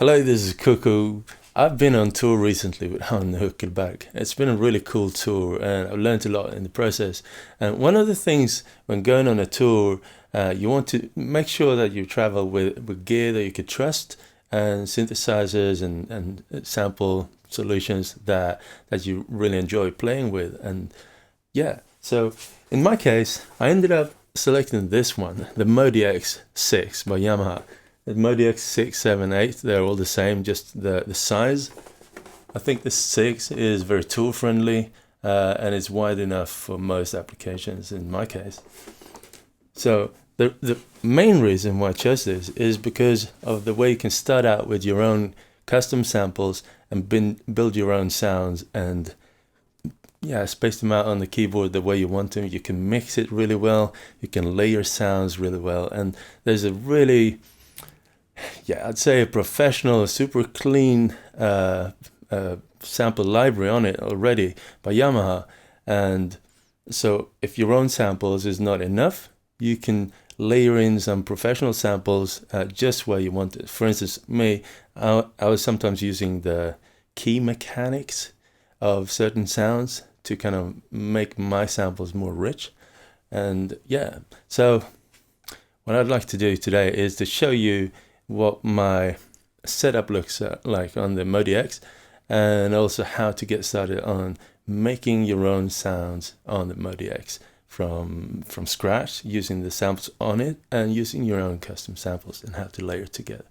Hello, this is Cuckoo. I've been on tour recently with Hound Huckelberg. It's been a really cool tour and I've learned a lot in the process. And one of the things when going on a tour, you want to make sure that you travel with gear that you could trust and synthesizers and sample solutions that you really enjoy playing with. And yeah, so in my case, I ended up selecting this one, the MODX6 by Yamaha. The MODX6, 7, 8, they're all the same, just the size. I think the 6 is very tool friendly and it's wide enough for most applications in my case. So the main reason why I chose this is because of the way you can start out with your own custom samples and build your own sounds and space them out on the keyboard the way you want them. You can mix it really well, you can layer sounds really well, and there's a really I'd say a professional, super clean sample library on it already by Yamaha. And so if your own samples is not enough, you can layer in some professional samples just where you want it. For instance, me, I was sometimes using the key mechanics of certain sounds to kind of make my samples more rich. And so what I'd like to do today is to show you what my setup looks like on the MODX, and also how to get started on making your own sounds on the MODX from scratch, using the samples on it and using your own custom samples and how to layer it together.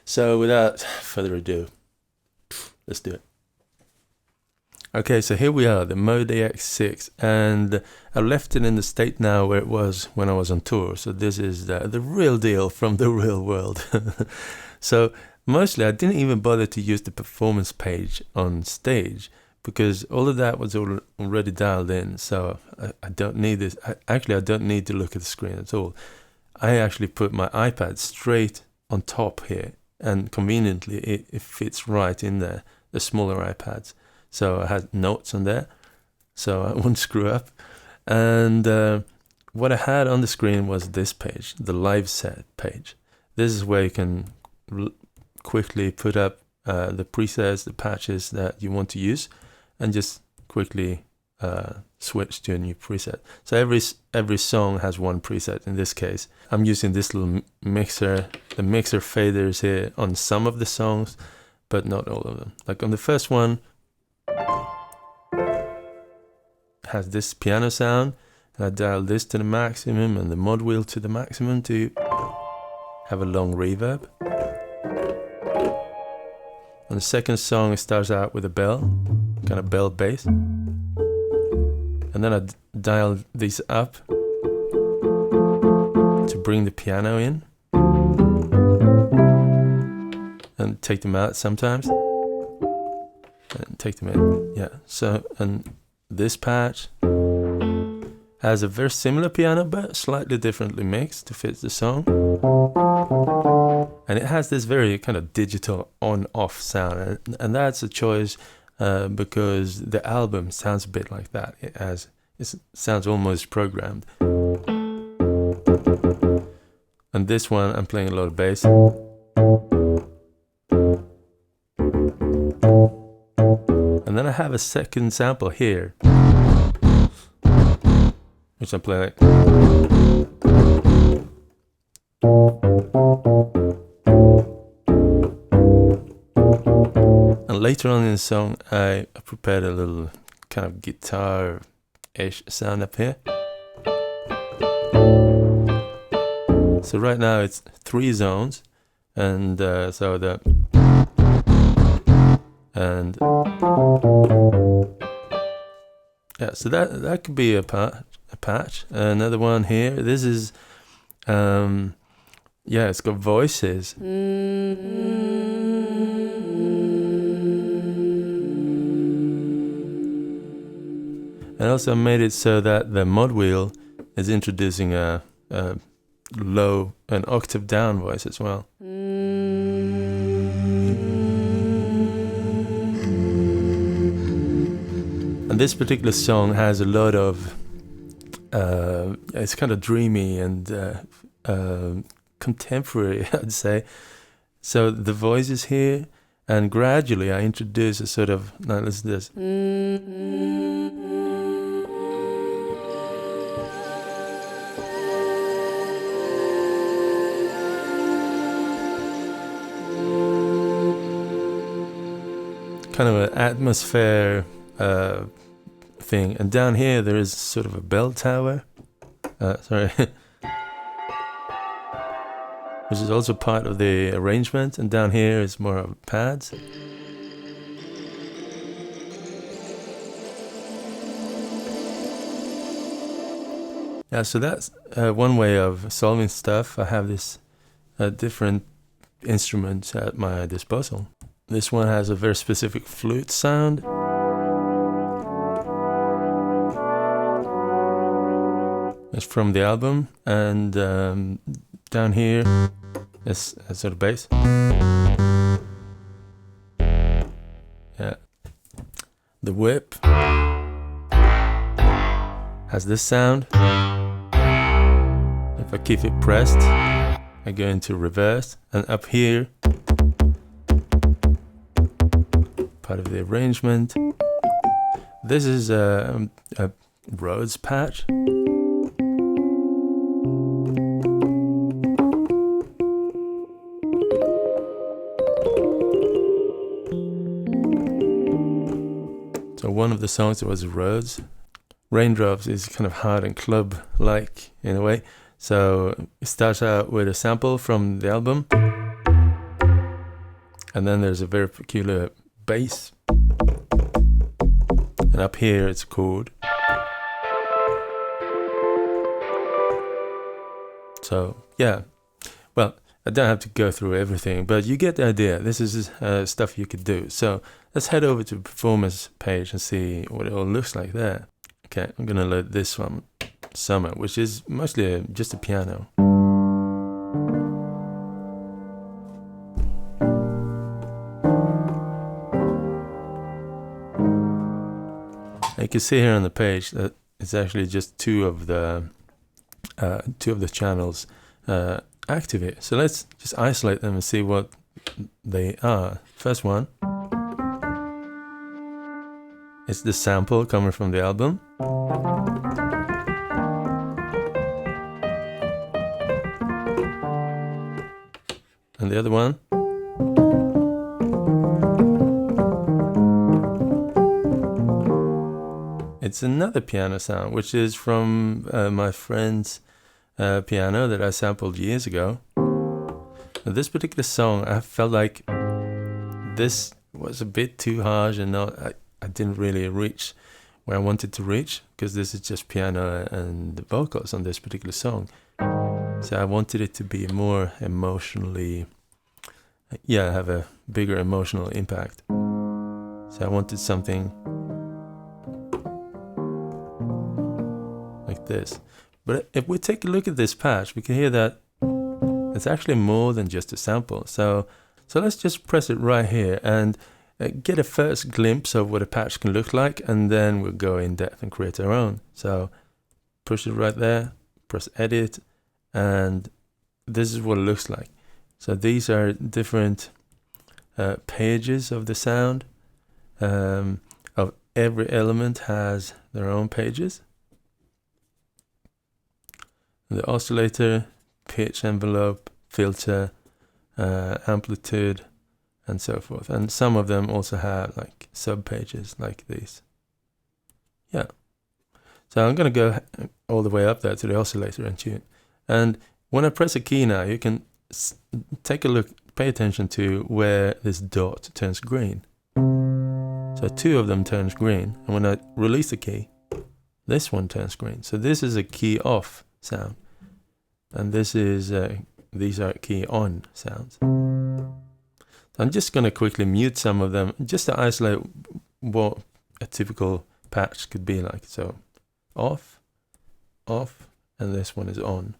So without further ado, let's do it. Okay, so here we are, the MODX6, and I left it in the state now where it was when I was on tour. So this is the real deal from the real world. So mostly I didn't even bother to use the performance page on stage because all of that was already dialed in. So I don't need this. I don't need to look at the screen at all. I actually put my iPad straight on top here, and conveniently it fits right in there, the smaller iPads. So I had notes on there, so I wouldn't screw up. And what I had on the screen was this page, the live set page. This is where you can quickly put up the presets, the patches that you want to use, and just quickly switch to a new preset. So every song has one preset. In this case, I'm using this little mixer. The mixer faders here on some of the songs, but not all of them. Like on the first one, has this piano sound, and I dial this to the maximum and the mod wheel to the maximum to have a long reverb. On the second song, it starts out with a bell, kind of bell bass, and then I dial these up to bring the piano in and take them out sometimes and take them in. So, and this patch has a very similar piano but slightly differently mixed to fit the song, and it has this very kind of digital on-off sound, and that's a choice because the album sounds a bit like that. It sounds almost programmed. And this one, I'm playing a lot of bass. And then I have a second sample here, which I'm playing like. And later on in the song, I prepared a little kind of guitar-ish sound up here. So right now it's 3 zones, and so so that could be a patch. Another one here. This is it's got voices. And also made it so that the mod wheel is introducing a low, an octave down voice as well. And this particular song has a lot of it's kind of dreamy and contemporary, I'd say. So the voice is here, and gradually I introduce a sort of, now listen to this. Kind of an atmosphere thing, and down here there is sort of a bell tower, sorry, which is also part of the arrangement, and down here is more of pads. Yeah, so that's one way of solving stuff. I have this different instruments at my disposal. This one has a very specific flute sound. It's from the album, and down here is a sort of bass. Yeah. The whip has this sound. If I keep it pressed, I go into reverse, and up here, part of the arrangement, this is a Rhodes patch. So one of the songs was Rhodes. Raindrops is kind of hard and club-like in a way. So it starts out with a sample from the album, and then there's a very peculiar bass, and up here it's a chord. So yeah, well, I don't have to go through everything, but you get the idea. This is stuff you could do. So let's head over to the performance page and see what it all looks like there. Okay, I'm gonna load this one, Summer, which is mostly just a piano. You can see here on the page that it's actually just two of the channels activate. So let's just isolate them and see what they are. First one is the sample coming from the album. And the other one it's another piano sound, which is from my friend's piano that I sampled years ago. Now, this particular song, I felt like this was a bit too harsh, and I didn't really reach where I wanted to reach, because this is just piano and the vocals on this particular song. So I wanted it to be more emotionally, have a bigger emotional impact. So I wanted something like this. But if we take a look at this patch, we can hear that it's actually more than just a sample. So let's just press it right here and get a first glimpse of what a patch can look like, and then we'll go in depth and create our own. So push it right there, press edit, and this is what it looks like. So these are different pages of the sound. Of every element has their own pages. The oscillator, pitch envelope, filter, amplitude, and so forth. And some of them also have like sub pages like these. Yeah. So I'm going to go all the way up there to the oscillator and tune. And when I press a key now, you can take a look, pay attention to where this dot turns green. So two of them turns green. And when I release the key, this one turns green. So this is a key off sound. And this is these are key on sounds. I'm just going to quickly mute some of them just to isolate what a typical patch could be like. So off, off, and this one is on.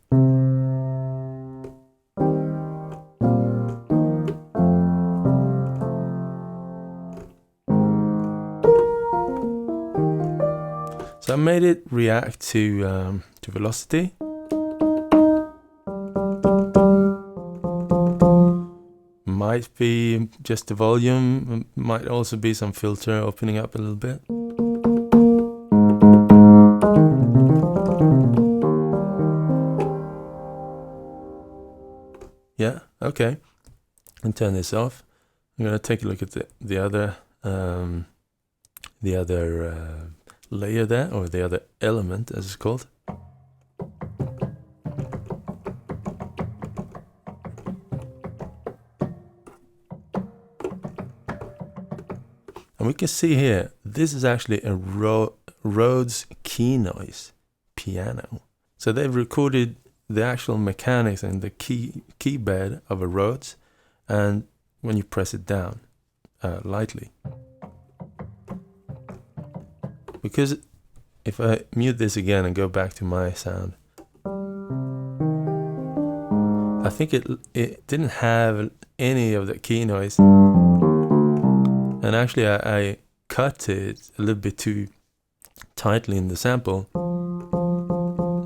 So I made it react to velocity. might be just the volume, might also be some filter opening up a little bit. Yeah, okay. And turn this off. I'm gonna take a look at the other layer there, or the other element as it's called. And we can see here, this is actually a Rhodes key noise piano. So they've recorded the actual mechanics and the key bed of a Rhodes, and when you press it down lightly. Because if I mute this again and go back to my sound, I think it didn't have any of the key noise. And actually I cut it a little bit too tightly in the sample.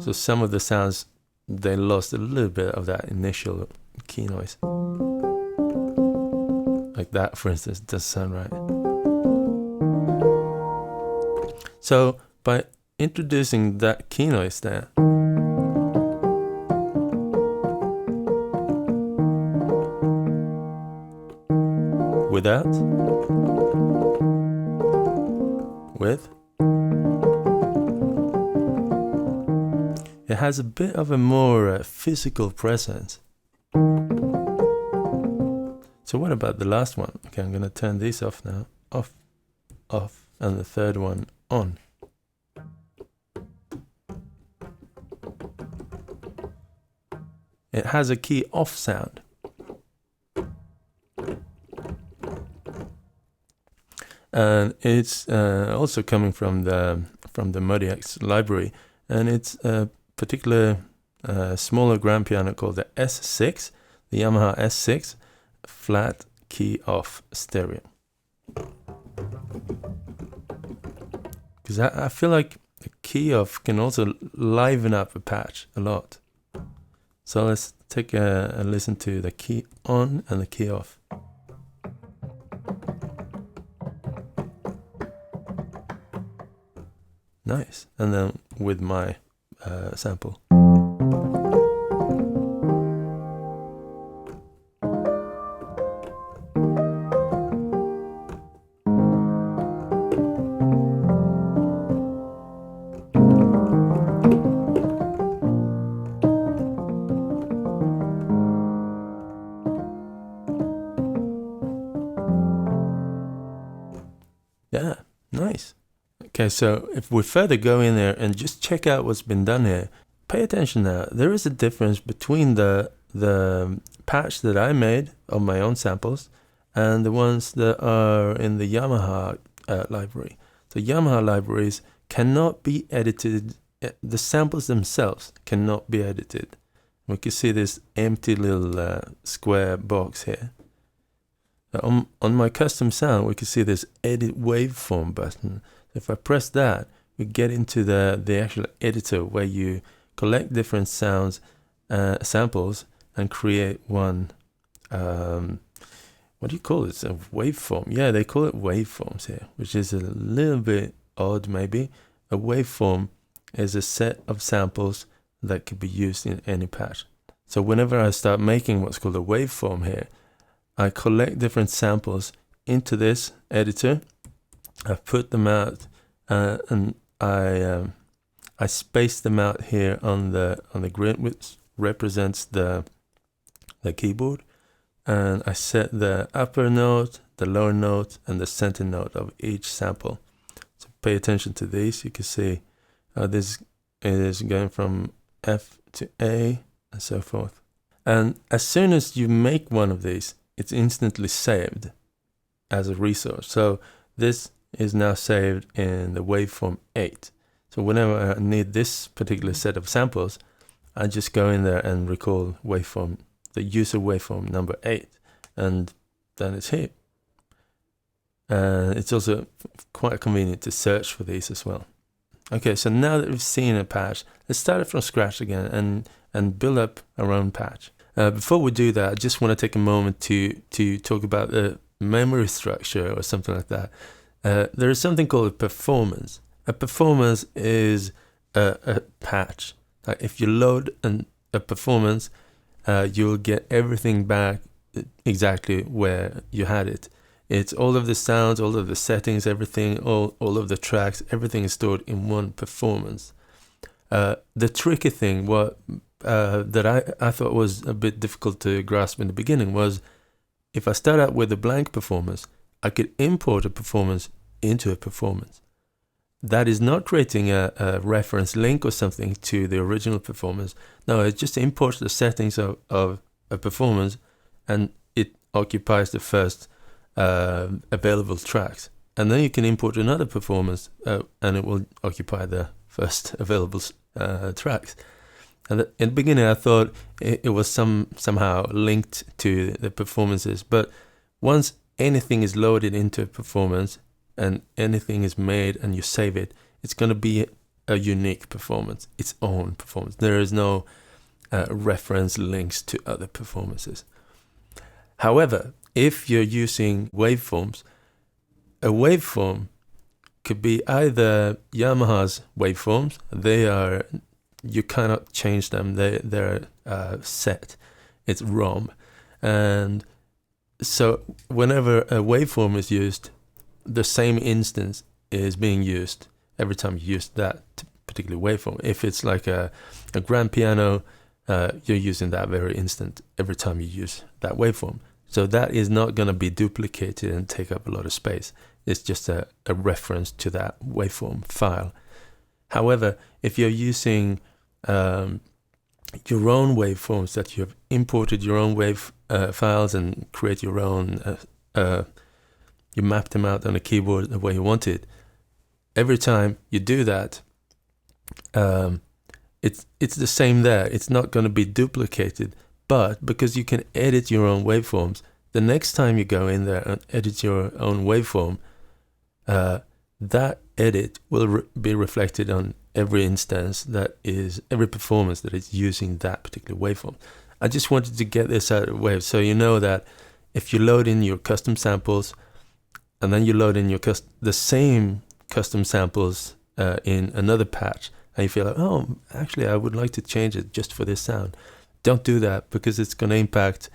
So some of the sounds, they lost a little bit of that initial key noise. Like that, for instance, doesn't sound right. So by introducing that key noise there, without, with, it has a bit of a more physical presence. So what about the last one? Okay, I'm going to turn these off now. Off, off, and the third one on. It has a key off sound. And it's also coming from the MODX library, and it's a particular smaller grand piano called the S6, the Yamaha S6 flat key off stereo. Because I feel like the key off can also liven up a patch a lot. So let's take a listen to the key on and the key off. Nice. And then with my sample. Yeah, nice. Okay, so if we further go in there and just check out what's been done here, pay attention now. There is a difference between the patch that I made of my own samples and the ones that are in the Yamaha library. So Yamaha libraries cannot be edited. The samples themselves cannot be edited. We can see this empty little square box here. On my custom sound, we can see this edit waveform button. If I press that, we get into the actual editor where you collect different sounds, samples, and create one, what do you call it? A waveform. Yeah, they call it waveforms here, which is a little bit odd maybe. A waveform is a set of samples that could be used in any patch. So whenever I start making what's called a waveform here, I collect different samples into this editor. I put them out and I space them out here on the grid, which represents the keyboard, and I set the upper note, the lower note, and the center note of each sample. So pay attention to these. You can see this is going from F to A and so forth. And as soon as you make one of these, it's instantly saved as a resource. So this is now saved in the waveform 8. So whenever I need this particular set of samples, I just go in there and recall waveform, the user waveform number 8, and then it's here. It's also quite convenient to search for these as well. Okay, so now that we've seen a patch, let's start it from scratch again and build up our own patch. Before we do that, I just want to take a moment to talk about the memory structure or something like that. There is something called a performance. A performance is a patch. If you load a performance, you'll get everything back exactly where you had it. It's all of the sounds, all of the settings, everything, all of the tracks, everything is stored in one performance. The tricky thing that I thought was a bit difficult to grasp in the beginning was, if I start out with a blank performance, I could import a performance into a performance. That is not creating a reference link or something to the original performance. No, it just imports the settings of a performance, and it occupies the first available tracks. And then you can import another performance, and it will occupy the first available tracks. And in the beginning, I thought it was somehow linked to the performances. But once anything is loaded into a performance and anything is made and you save it, it's going to be a unique performance, its own performance. There is no reference links to other performances. However, if you're using waveforms, a waveform could be either Yamaha's waveforms. You cannot change them. They're set. It's ROM. And so whenever a waveform is used, the same instance is being used every time you use that particular waveform. If it's like a grand piano, you're using that very instant every time you use that waveform. So that is not going to be duplicated and take up a lot of space. It's just a reference to that waveform file. However, if you're using your own waveforms, that you have imported your own wave files and create your own, you map them out on a keyboard the way you want it. Every time you do that, it's the same there. It's not going to be duplicated, but because you can edit your own waveforms, the next time you go in there and edit your own waveform, that edit will be reflected on every instance every performance that is using that particular waveform. I just wanted to get this out of the way so you know that if you load in your custom samples and then you load in the same custom samples in another patch, and you feel like, oh, actually I would like to change it just for this sound, don't do that, because it's going to impact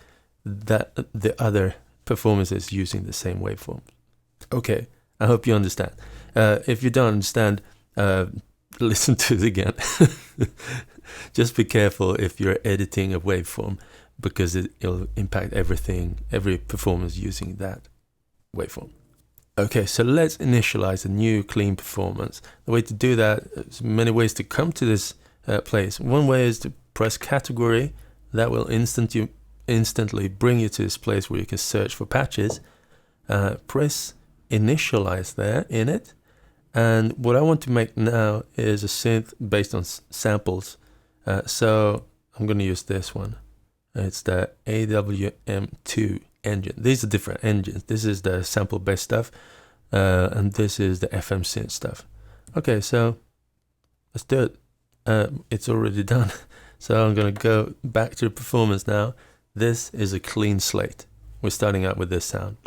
the other performances using the same waveform. Okay, I hope you understand. If you don't understand, listen to it again. Just be careful if you're editing a waveform, because it'll impact every performance using that waveform. Okay, so let's initialize a new clean performance. The way to do that, there's many ways to come to this place. One way is to press category. That will instantly bring you to this place where you can search for patches. Press initialize there in it. And what I want to make now is a synth based on samples. So I'm going to use this one. It's the AWM2 engine. These are different engines. This is the sample based stuff, and this is the FM synth stuff. Okay, so let's do it. It's already done. So I'm going to go back to the performance now. This is a clean slate. We're starting out with this sound.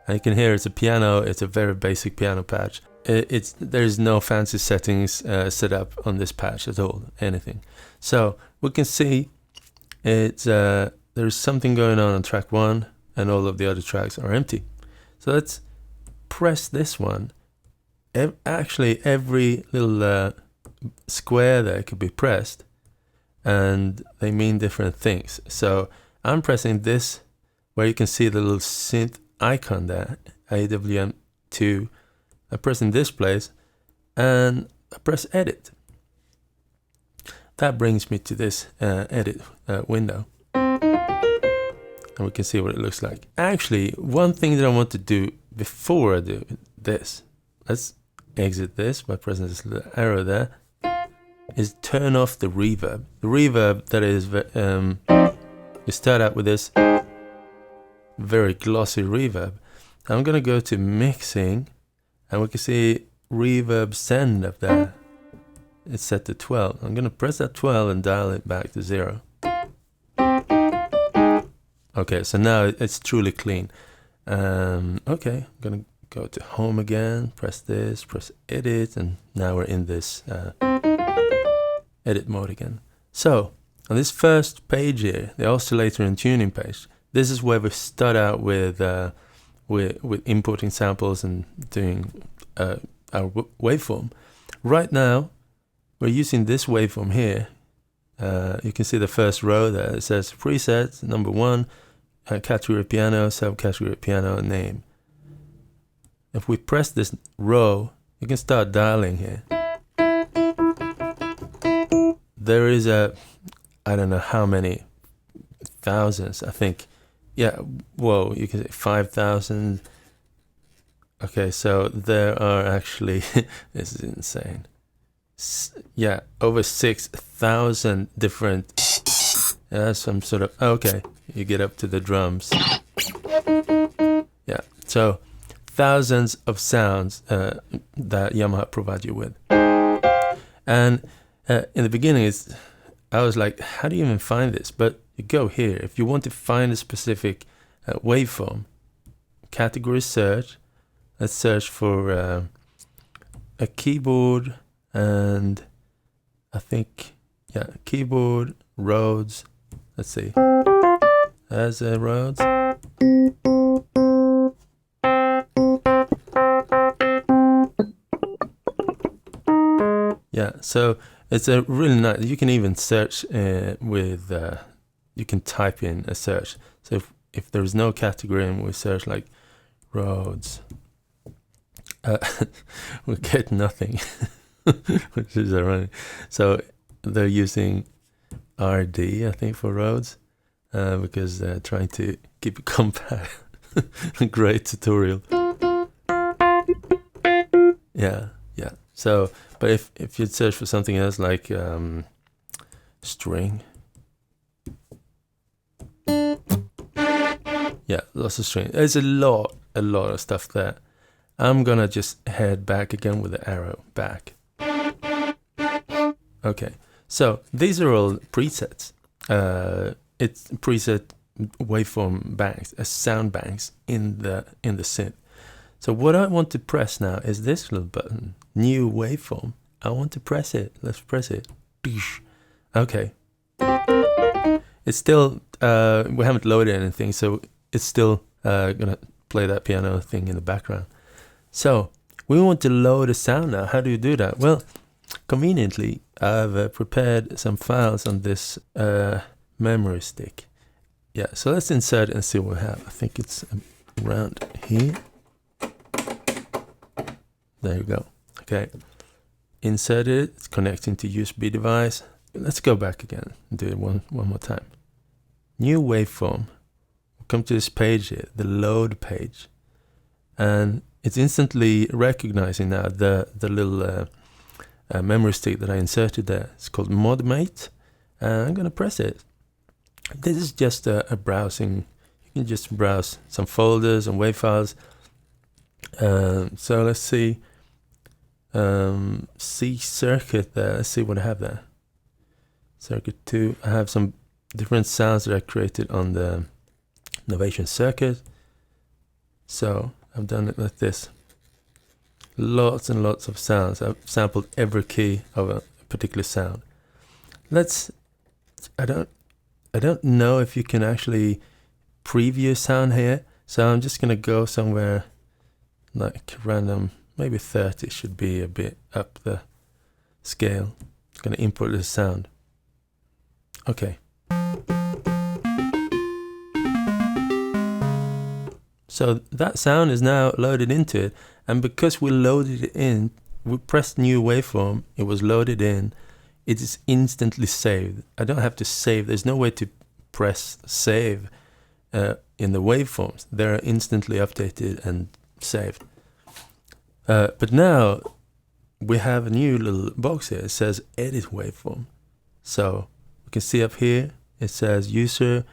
And you can hear it's a piano. It's a very basic piano patch. There's no fancy settings set up on this patch at all, anything. So we can see there's something going on track 1, and all of the other tracks are empty. So let's press this one. Actually, every little square there could be pressed, and they mean different things. So I'm pressing this, where you can see the little synth icon there, AWM2. I press in this place, and I press edit. That brings me to this edit window, and we can see what it looks like. Actually, one thing that I want to do before I do this, let's exit this by pressing this little arrow there, is turn off the reverb. The reverb, that is, you start out with this very glossy reverb. I'm going to go to mixing, and we can see reverb send up there. it's set to 12. I'm going to press that 12 and dial it back to 0. Okay, so now it's truly clean. Okay, I'm going to go to home again, press this, press edit, and now we're in this edit mode again. So on this first page here, the oscillator and tuning page, this is where we start out with importing samples and doing our waveform. Right now, we're using this waveform here. You can see the first row there. It says presets, number 1, category piano, subcategory piano, name. If we press this row, you can start dialing here. There is I don't know how many thousands, I think. Yeah, whoa, you can say 5,000. Okay, so there are actually, this is insane. Yeah, over 6,000 different, some sort of, okay, you get up to the drums. Yeah, so thousands of sounds that Yamaha provide you with. And in the beginning, I was like, how do you even find this? But you go here. If you want to find a specific waveform, category search, let's search for a keyboard, and I think, yeah, keyboard, Rhodes. Let's see. There's a Rhodes. Yeah, so it's a really nice, you can even search with, you can type in a search. So if there's no category and we search like Rhodes, we get nothing, which is ironic. So they're using RD, I think, for Rhodes, because they're trying to keep it compact. Great tutorial. Yeah. So, but if you'd search for something else like string, yeah, lots of string. There's a lot of stuff there. I'm gonna just head back again with the arrow back. Okay, so these are all presets. It's preset waveform banks, sound banks in the synth. So what I want to press now is this little button, new waveform. I want to press it. Let's press it. Okay. It's still, we haven't loaded anything, so it's still gonna play that piano thing in the background. So we want to load a sound now. How do you do that? Well, conveniently, I've prepared some files on this memory stick. Yeah, so let's insert it and see what we have. I think it's around here. There you go. Okay. Insert it. It's connecting to USB device. Let's go back again and do it one more time. New waveform. We'll come to this page here, the load page. And it's instantly recognizing now the little memory stick that I inserted there. It's called ModMate. And I'm going to press it. This is just a browsing. You can just browse some folders and WAV files. So let's see. C circuit there. Let's see what I have there. Circuit 2. I have some different sounds that I created on the Novation circuit. So I've done it like this. Lots and lots of sounds. I've sampled every key of a particular sound. I don't know if you can actually preview sound here. So I'm just gonna go somewhere like random. Maybe 30 should be a bit up the scale. It's going to import the sound. Okay. So that sound is now loaded into it. And because we loaded it in, we pressed new waveform, it was loaded in, it is instantly saved. I don't have to save. There's no way to press save in the waveforms. They're instantly updated and saved. But now we have a new little box here. It says edit waveform. So we can see up here, it says user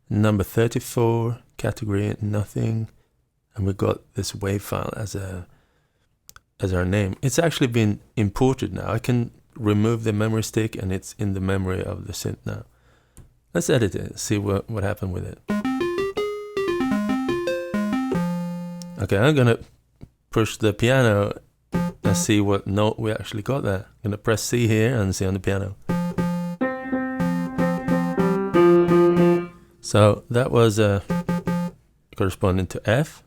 number 34, category nothing. And we got this wave file as our name. It's actually been imported now. I can remove the memory stick and it's in the memory of the synth now. Let's edit it, see what happened with it. Okay, I'm gonna push the piano and see what note we actually got there. I'm gonna press C here and see on the piano. So that was corresponding to F.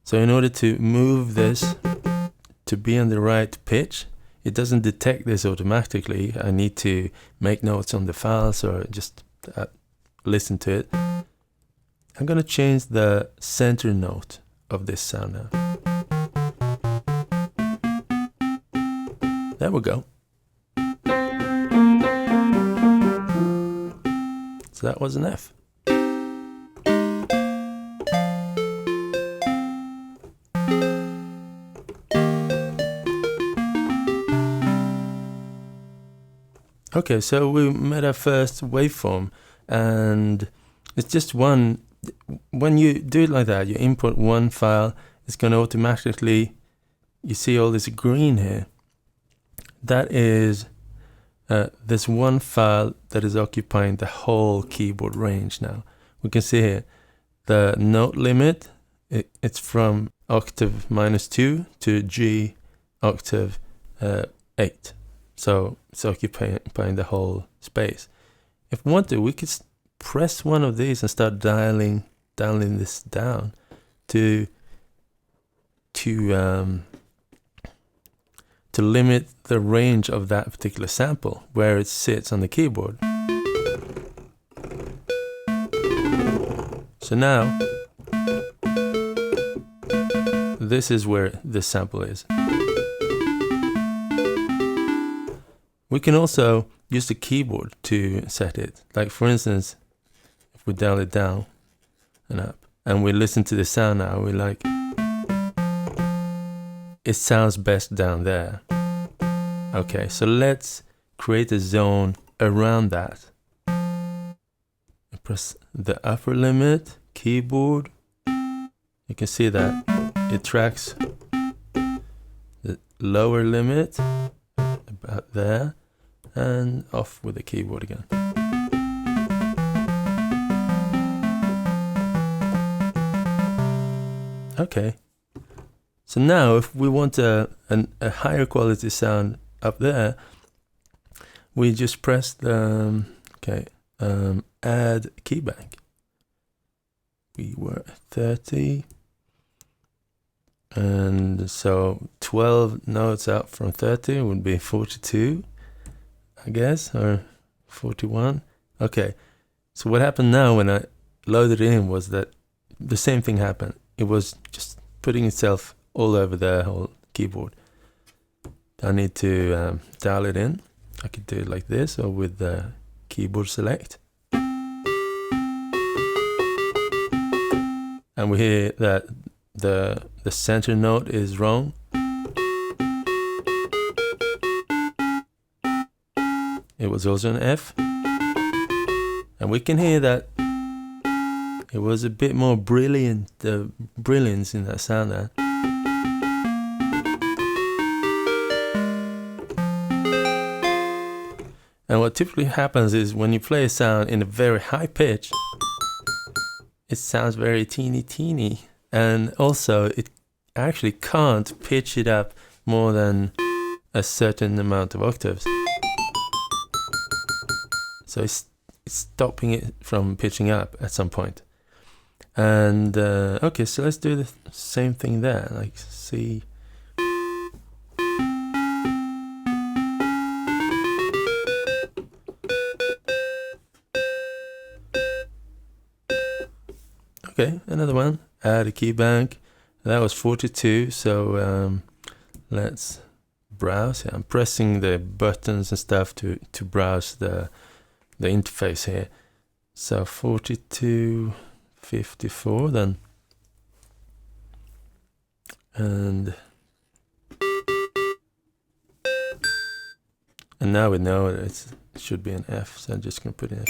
So in order to move this to be on the right pitch, it doesn't detect this automatically. I need to make notes on the files or just listen to it. I'm gonna change the center note of this sound now. There we go. So that was an F. Okay, so we made our first waveform, and it's just one. When you do it like that, you input one file, it's going to automatically, you see all this green here. That is this one file that is occupying the whole keyboard range now. We can see here the note limit, it's from octave -2 to G octave 8. So it's occupying the whole space. If we want to, we could press one of these and start dialing this down to limit the range of that particular sample where it sits on the keyboard. So now this is where this sample is. We can also use the keyboard to set it. Like for instance, if we dial it down and up and we listen to the sound now, we like, it sounds best down there. Okay, so let's create a zone around that. Press the upper limit, keyboard. You can see that it tracks the lower limit about there, and off with the keyboard again. Okay, so now if we want a higher quality sound up there, we just press the add key bank. We were at 30, and so 12 notes out from 30 would be 42, I guess, or 41. Okay, so what happened now when I loaded it in was that the same thing happened. It was just putting itself all over the whole keyboard. I need to dial it in. I could do it like this or with the keyboard select. And we hear that the center note is wrong. It was also an F. And we can hear that it was a bit more brilliant, the brilliance in that sound there. And what typically happens is when you play a sound in a very high pitch, it sounds very teeny, and also it actually can't pitch it up more than a certain amount of octaves. So it's stopping it from pitching up at some point. And okay, so let's do the same thing there, like C. Okay, another one. Add a key bank. That was 42. So let's browse. I'm pressing the buttons and stuff to browse the interface here. So 42, 54 then. And now we know it should be an F. So I'm just gonna put in F.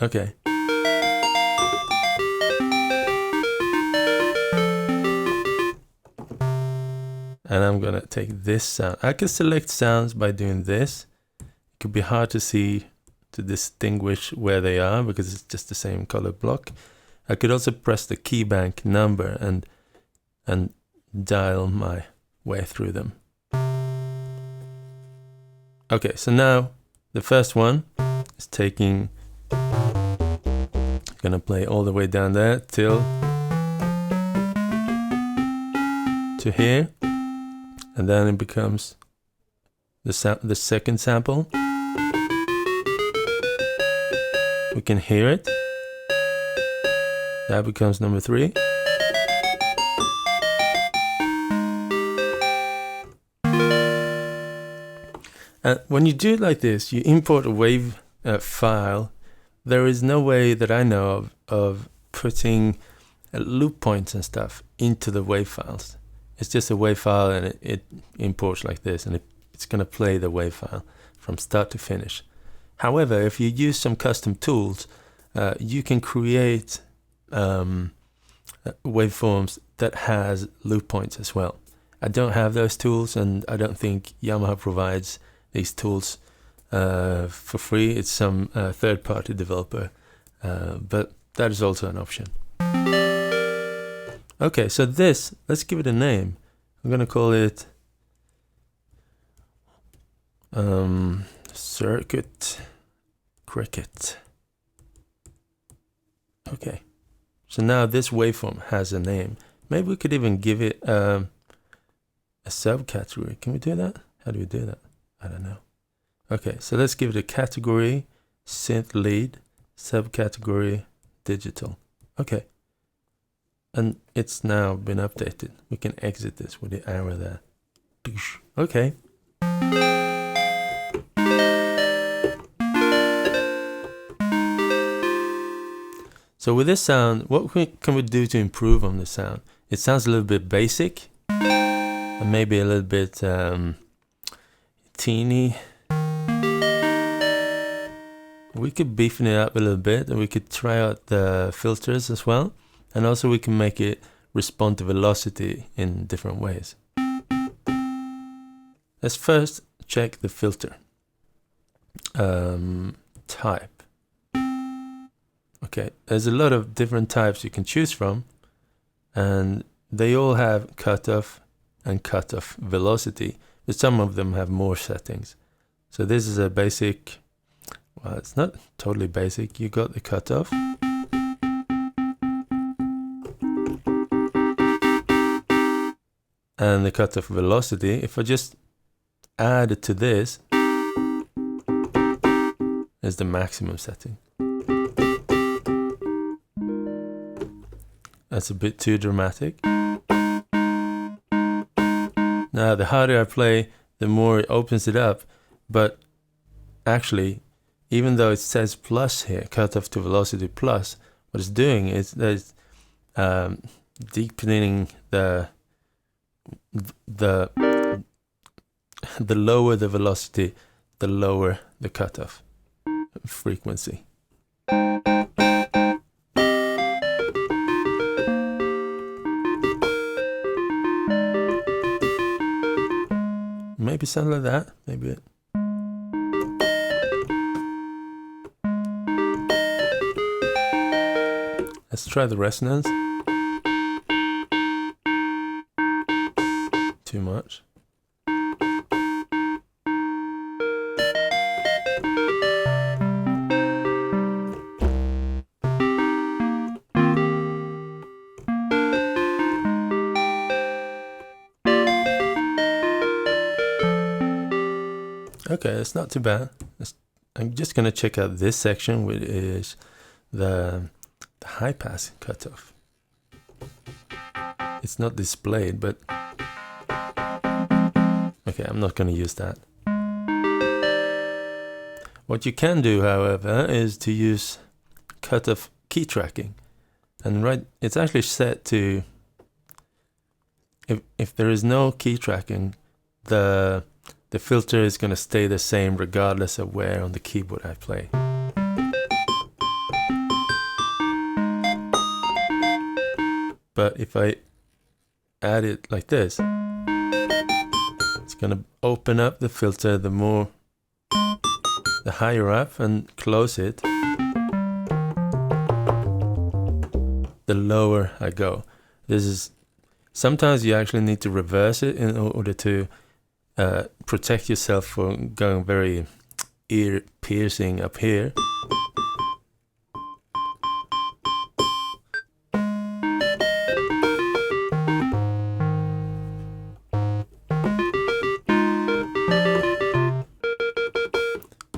Okay. And I'm gonna take this sound. I can select sounds by doing this. It could be hard to see, to distinguish where they are because it's just the same color block. I could also press the key bank number and dial my way through them. Okay, so now the first one is taking, gonna play all the way down there till to here, and then it becomes the second sample. We can hear it. That becomes number 3. And when you do it like this, you import a wave file. There is no way that I know of putting loop points and stuff into the wave files. It's just a wave file, and it imports like this, and it's going to play the wave file from start to finish. However, if you use some custom tools, you can create waveforms that has loop points as well. I don't have those tools, and I don't think Yamaha provides these tools for free. It's some third-party developer, but that is also an option. Okay, so this, let's give it a name. I'm gonna call it Circuit Cricket. Okay, so now this waveform has a name. Maybe we could even give it a subcategory. Can we do that? How do we do that? I don't know. Okay, so let's give it a category, synth lead, subcategory, digital. Okay. And it's now been updated. We can exit this with the arrow there. Okay. So with this sound, what can we do to improve on the sound? It sounds a little bit basic, and maybe a little bit teeny. We could beefen it up a little bit, and we could try out the filters as well. And also we can make it respond to velocity in different ways. Let's first check the filter type. Okay, there's a lot of different types you can choose from, and they all have cutoff and cutoff velocity, but some of them have more settings. So this is a basic, well, it's not totally basic. You got the cutoff. And the cutoff velocity. If I just add it to this, is the maximum setting. That's a bit too dramatic. Now, the harder I play, the more it opens it up. But actually, even though it says plus here, cutoff to velocity plus, what it's doing is that it's deepening the lower the velocity, the lower the cutoff frequency. Maybe something like that. Maybe it. Let's try the resonance. Too much. Okay, it's not too bad. I'm just going to check out this section, which is the high pass cutoff. It's not displayed, but okay, I'm not going to use that. What you can do, however, is to use cutoff key tracking. And it's actually set to, if there is no key tracking, the filter is going to stay the same regardless of where on the keyboard I play. But if I add it like this, it's going to open up the filter the higher up, and close it the lower I go. This is sometimes you actually need to reverse it in order to protect yourself from going very ear piercing up here.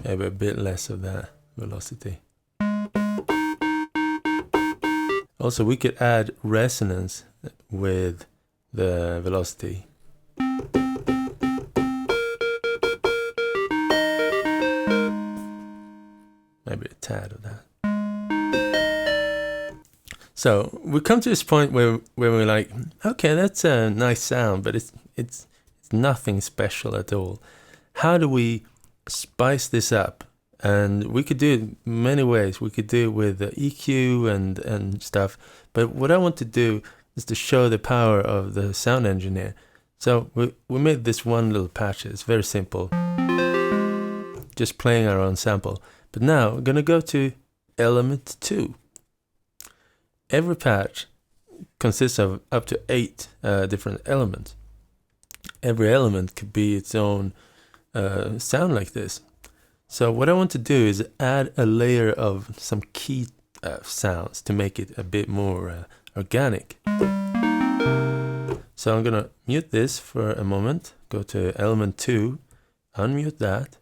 Maybe a bit less of that velocity. Also, we could add resonance with the velocity. Maybe a tad of that. So we come to this point where we're like, okay, that's a nice sound, but it's nothing special at all. How do we spice this up? And we could do it many ways. We could do it with the EQ and stuff. But what I want to do is to show the power of the sound engineer. So we made this one little patch. It's very simple. Just playing our own sample. But now we're going to go to element 2. Every patch consists of up to 8 different elements. Every element could be its own sound like this. So what I want to do is add a layer of some key sounds to make it a bit more organic. So I'm going to mute this for a moment, go to element 2, unmute that.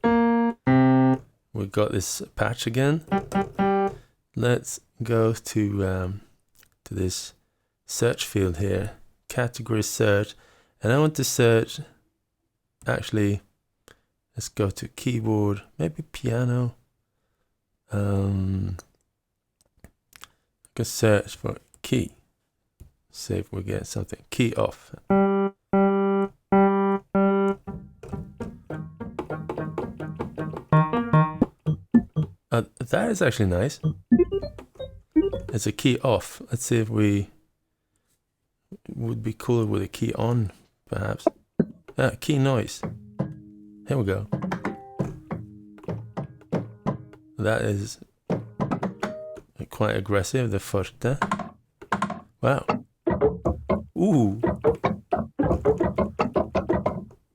We've got this patch again. Let's go to this search field here, category search, and I want to search, actually, let's go to keyboard, maybe piano. I can search for key. See if we get something. Key off. That is actually nice. It's a key off. Let's see if we would be cool with a key on, perhaps. Key noise. Here we go. That is quite aggressive, the första. Wow. Ooh.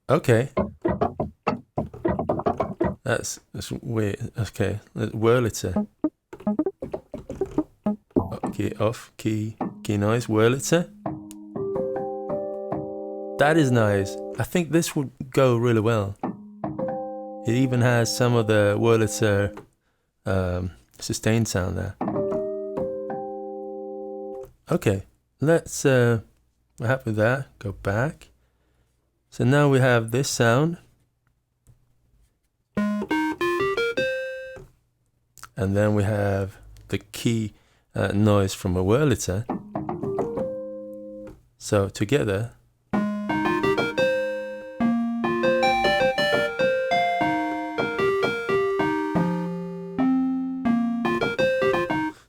Okay. That's weird. Okay. Wurlitzer. Key off, key noise, Wurlitzer. That is nice. I think this would go really well. It even has some of the Wurlitzer sustained sound there. Okay, let's, we're happy with that, go back. So now we have this sound. And then we have the key noise from a Wurlitzer. So together.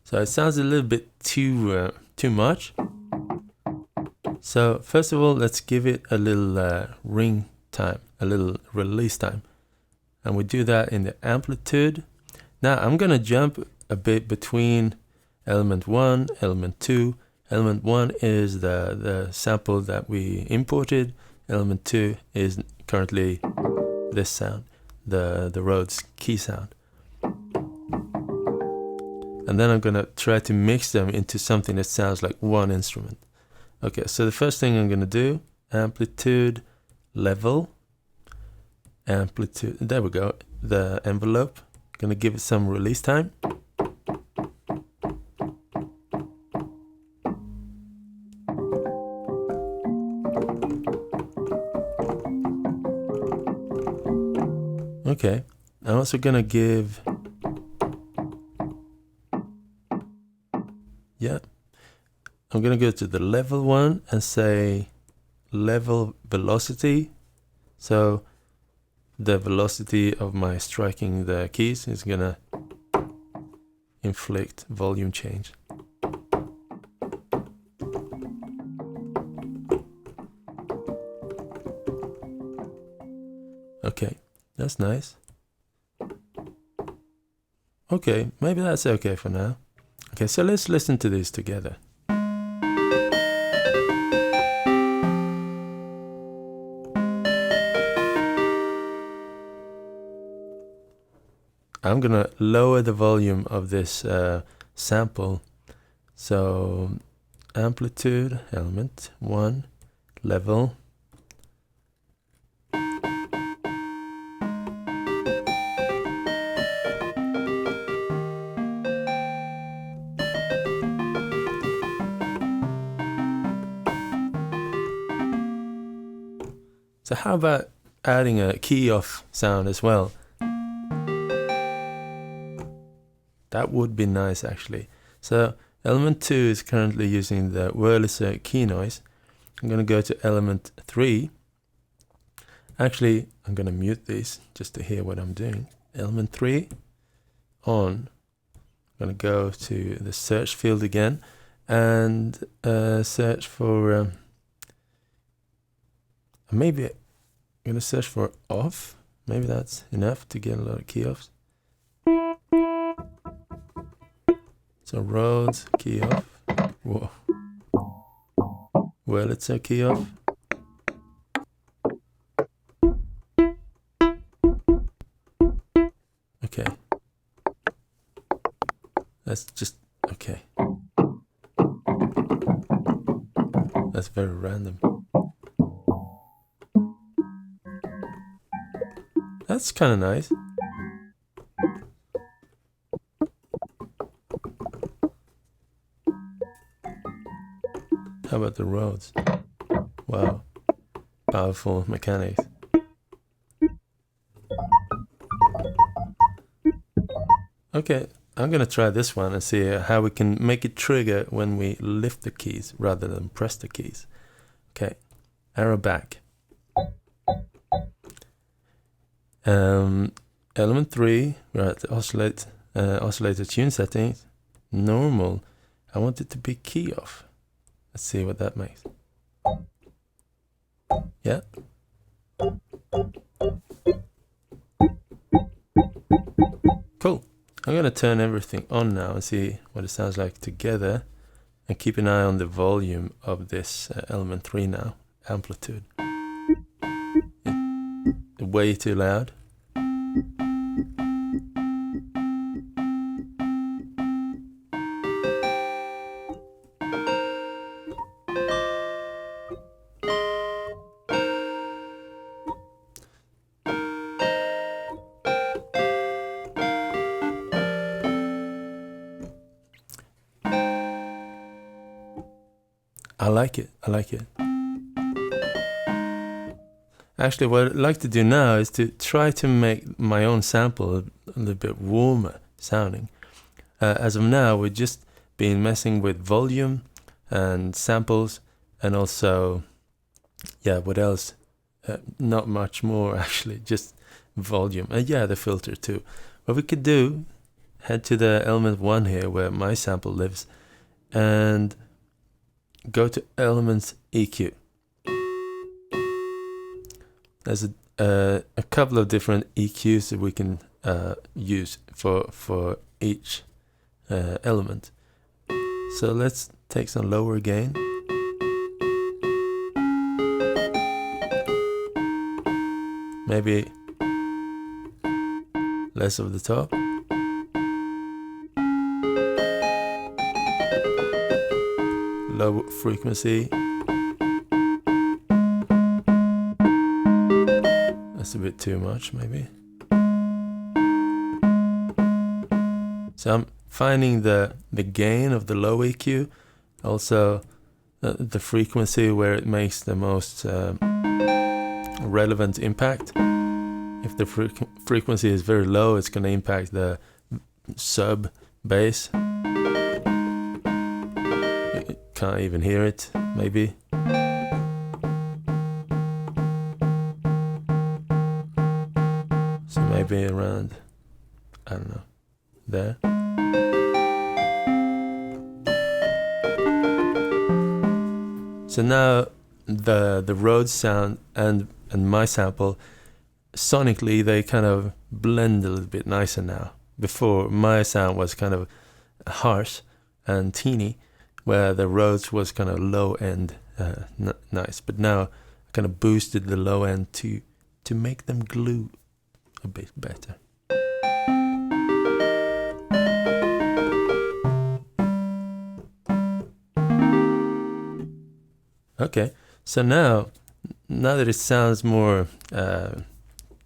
So it sounds a little bit too much. So first of all, let's give it a little ring time, a little release time. And we do that in the amplitude. Now I'm going to jump a bit between element 1, element 2. Element 1 is the sample that we imported. Element 2 is currently this sound, the Rhodes key sound. And then I'm going to try to mix them into something that sounds like one instrument. Okay, so the first thing I'm going to do, amplitude, level, amplitude, there we go, the envelope. Going to give it some release time. Okay, I'm also going to give, I'm going to go to the level one and say level velocity. So the velocity of my striking the keys is going to inflict volume change. Okay, that's nice. Okay, maybe that's okay for now. Okay, so let's listen to these together. I'm gonna lower the volume of this sample. So amplitude, element 1, level. So how about adding a key off sound as well? That would be nice actually. So element 2 is currently using the Wurlitzer key noise. I'm going to go to element 3. Actually, I'm going to mute these just to hear what I'm doing. Element 3 on. I'm going to go to the search field again and search for maybe I'm going to search for off. Maybe that's enough to get a lot of key offs. So Rhodes key off. Whoa. Wurlitzer key off. Okay. That's just okay. That's very random. That's kind of nice. How about the Rhodes? Wow. Powerful mechanics. Okay, I'm gonna try this one and see how we can make it trigger when we lift the keys rather than press the keys. Okay, arrow back. Element 3, we're at the oscillator tune settings. Normal. I want it to be key off. Let's see what that makes. Yeah. Cool. I'm going to turn everything on now and see what it sounds like together. And keep an eye on the volume of this element 3 now. Amplitude. It's way too loud. I like it. I like it. Actually, what I'd like to do now is to try to make my own sample a little bit warmer sounding. As of now, we've just been messing with volume and samples and also, yeah, what else? Not much more actually, just volume. And yeah, the filter too. What we could do, head to the element 1 here where my sample lives and go to elements EQ. There's a couple of different EQs that we can use for each element. So let's take some lower gain. Maybe less of the top. Low frequency. That's a bit too much, maybe. So I'm finding the gain of the low EQ, also the frequency where it makes the most relevant impact. If the frequency is very low, it's going to impact the sub bass. You can't even hear it, maybe. So maybe around, I don't know, there. So now the Rhodes sound and my sample sonically they kind of blend a little bit nicer now. Before, my sound was kind of harsh and teeny, where the Rhodes was kind of low end, nice. But now I kind of boosted the low end to make them glue a bit better. Okay, so now that it sounds more, that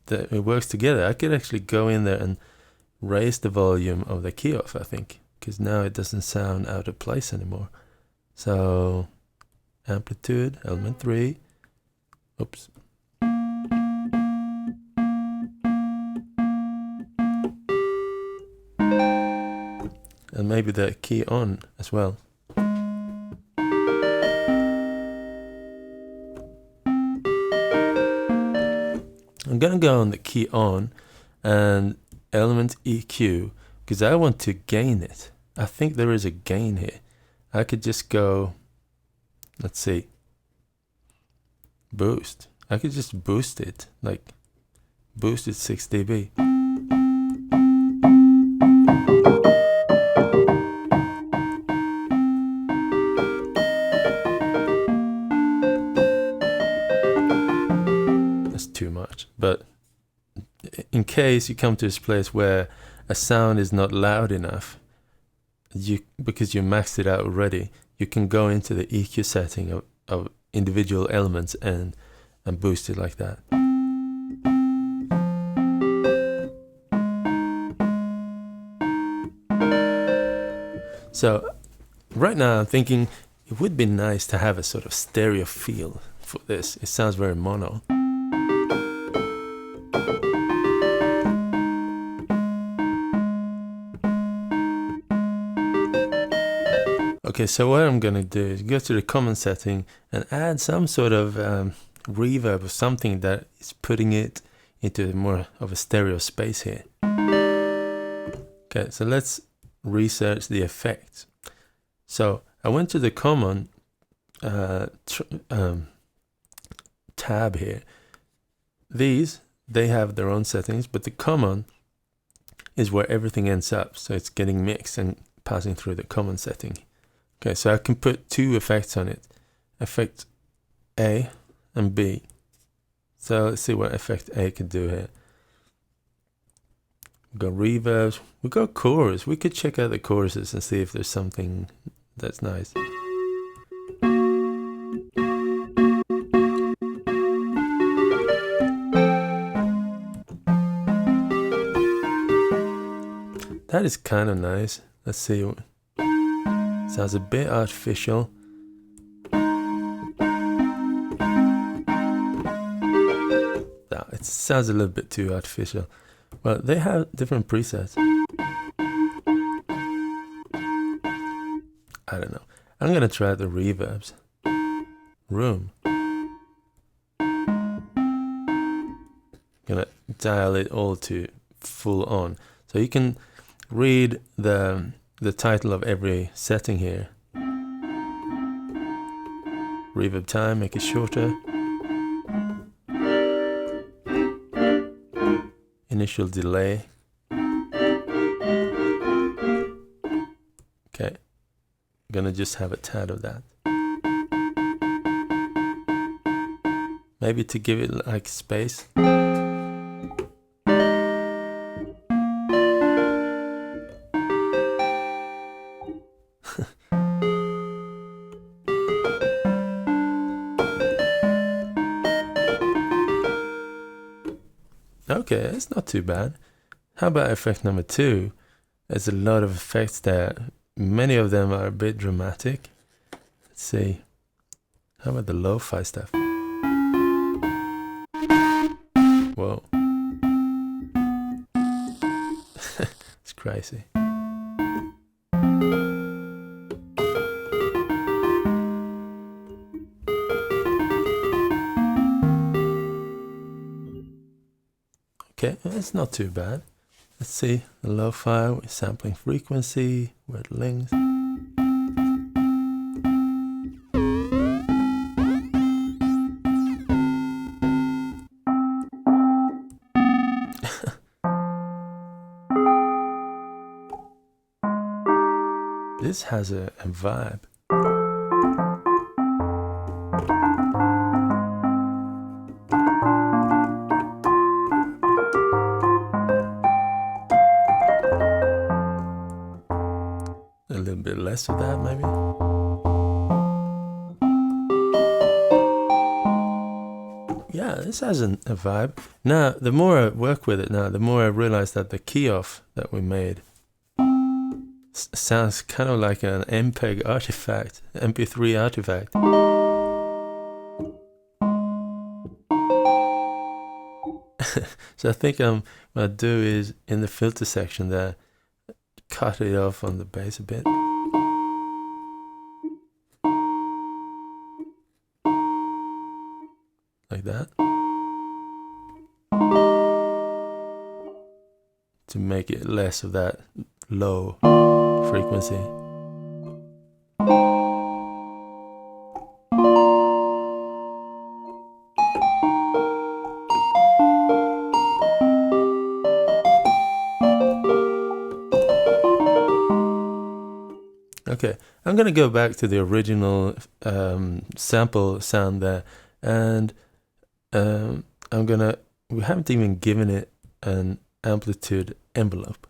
it works together, I could actually go in there and raise the volume of the key off, I think, because now it doesn't sound out of place anymore. So amplitude, element 3, oops. And maybe the key on as well. I'm gonna go on the key on and element EQ because I want to gain it. I think there is a gain here. I could just go, let's see, boost. I could just boost it, like boost it 6 dB. That's too much, but in case you come to this place where a sound is not loud enough, because you maxed it out already, you can go into the EQ setting of individual elements and boost it like that. So right now I'm thinking it would be nice to have a sort of stereo feel for this. It sounds very mono. Okay, so what I'm gonna do is go to the common setting and add some sort of reverb or something that is putting it into more of a stereo space here. Okay, so let's research the effects. So I went to the common tab here. These, they have their own settings, but the common is where everything ends up. So it's getting mixed and passing through the common setting. Okay, so I can put 2 effects on it, effect A and B. So let's see what effect A could do here. We've got reverbs, we've got chorus. We could check out the choruses and see if there's something that's nice. That is kind of nice. Let's see. Sounds a bit artificial. No, it sounds a little bit too artificial. Well, they have different presets. I don't know. I'm gonna try the reverbs. Room. Gonna dial it all to full on. So you can read the title of every setting here. Reverb time, make it shorter. Initial delay. Okay, I'm gonna just have a tad of that. Maybe to give it like space. Okay, it's not too bad. How about effect number 2? There's a lot of effects there. Many of them are a bit dramatic. Let's see. How about the lo-fi stuff? Whoa. It's crazy. Okay, it's not too bad. Let's see the lo-fi with sampling frequency, where it links. this has a vibe. A little bit less of that, maybe. Yeah, this has a vibe. Now, the more I work with it now, the more I realize that the key off that we made sounds kind of like an MPEG artifact, MP3 artifact. So I think what I'll do is, in the filter section there, cut it off on the bass a bit. Like that. To make it less of that low frequency. Okay, I'm going to go back to the original sample sound there, and we haven't even given it an amplitude envelope.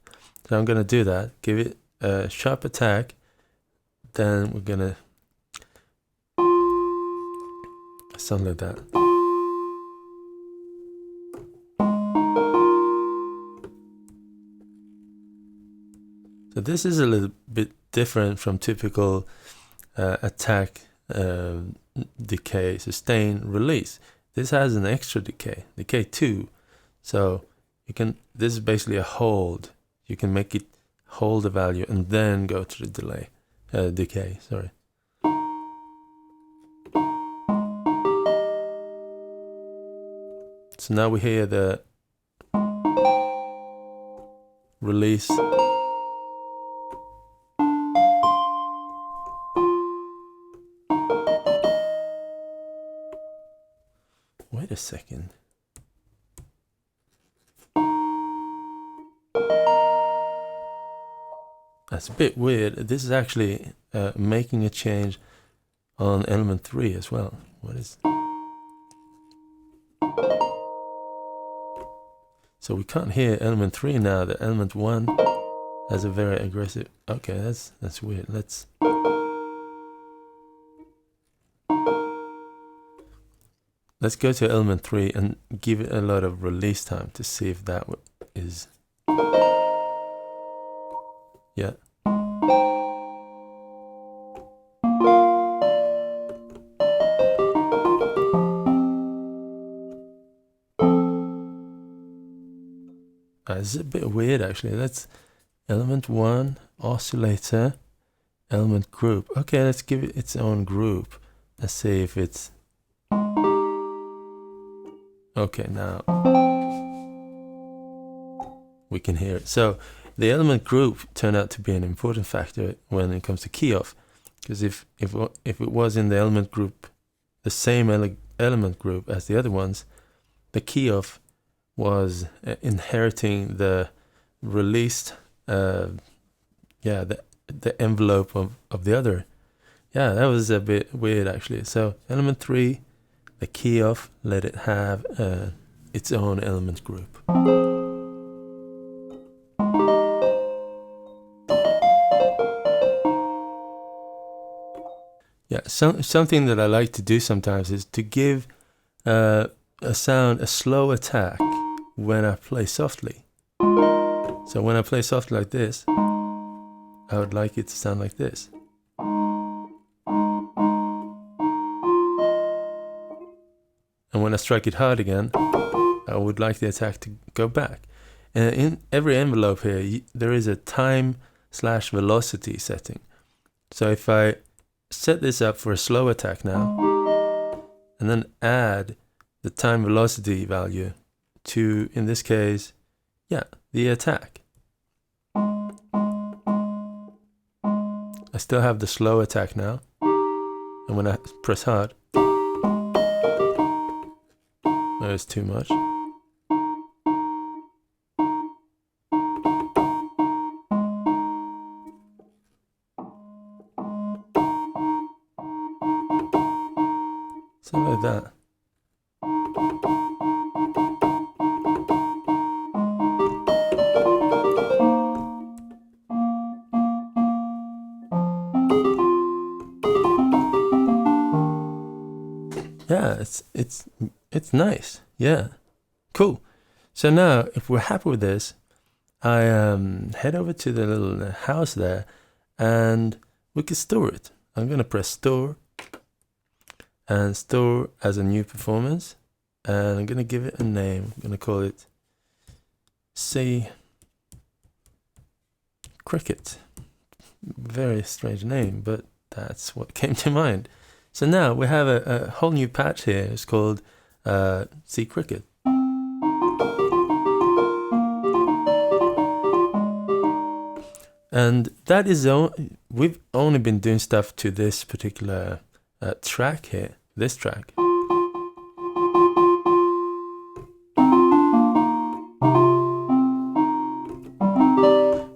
So I'm going to do that, give it a sharp attack, then we're going to sound like that. So this is a little bit different from typical attack, decay, sustain, release. This has an extra decay 2. So you can, this is basically a hold. You can make it hold the value and then go to the decay, sorry. So now we hear the release. Wait a second. That's a bit weird. This is actually making a change on element 3 as well. What is... So we can't hear element 3 now. The element 1 has a very aggressive... Okay, that's weird. Let's go to element 3 and give it a lot of release time to see if that is... Yeah. It's a bit weird actually. That's element 1, oscillator, element group. Okay, let's give it its own group. Let's see if it's... Okay, now we can hear it. So the element group turned out to be an important factor when it comes to key off, because if it was in the element group, the same element group as the other ones, the key off was inheriting the released, the envelope of the other. Yeah, that was a bit weird actually. So element 3, the key off, let it have its own element group. Yeah, something that I like to do sometimes is to give a sound a slow attack when I play softly. So when I play softly like this, I would like it to sound like this. And when I strike it hard again, I would like the attack to go back. And in every envelope here, there is a time/velocity setting. So if I set this up for a slow attack now, and then add the time velocity value to, in this case, the attack. I still have the slow attack now. And when I press hard, it's too much. Something like that. Yeah, it's nice. Yeah, cool. So now, if we're happy with this, I head over to the little house there, and we can store it. I'm gonna press store, and store as a new performance, and I'm gonna give it a name. I'm gonna call it say Cricket. Very strange name, but that's what came to mind. So now we have a whole new patch here. It's called C Cricket. And that is we've only been doing stuff to this particular track here, this track.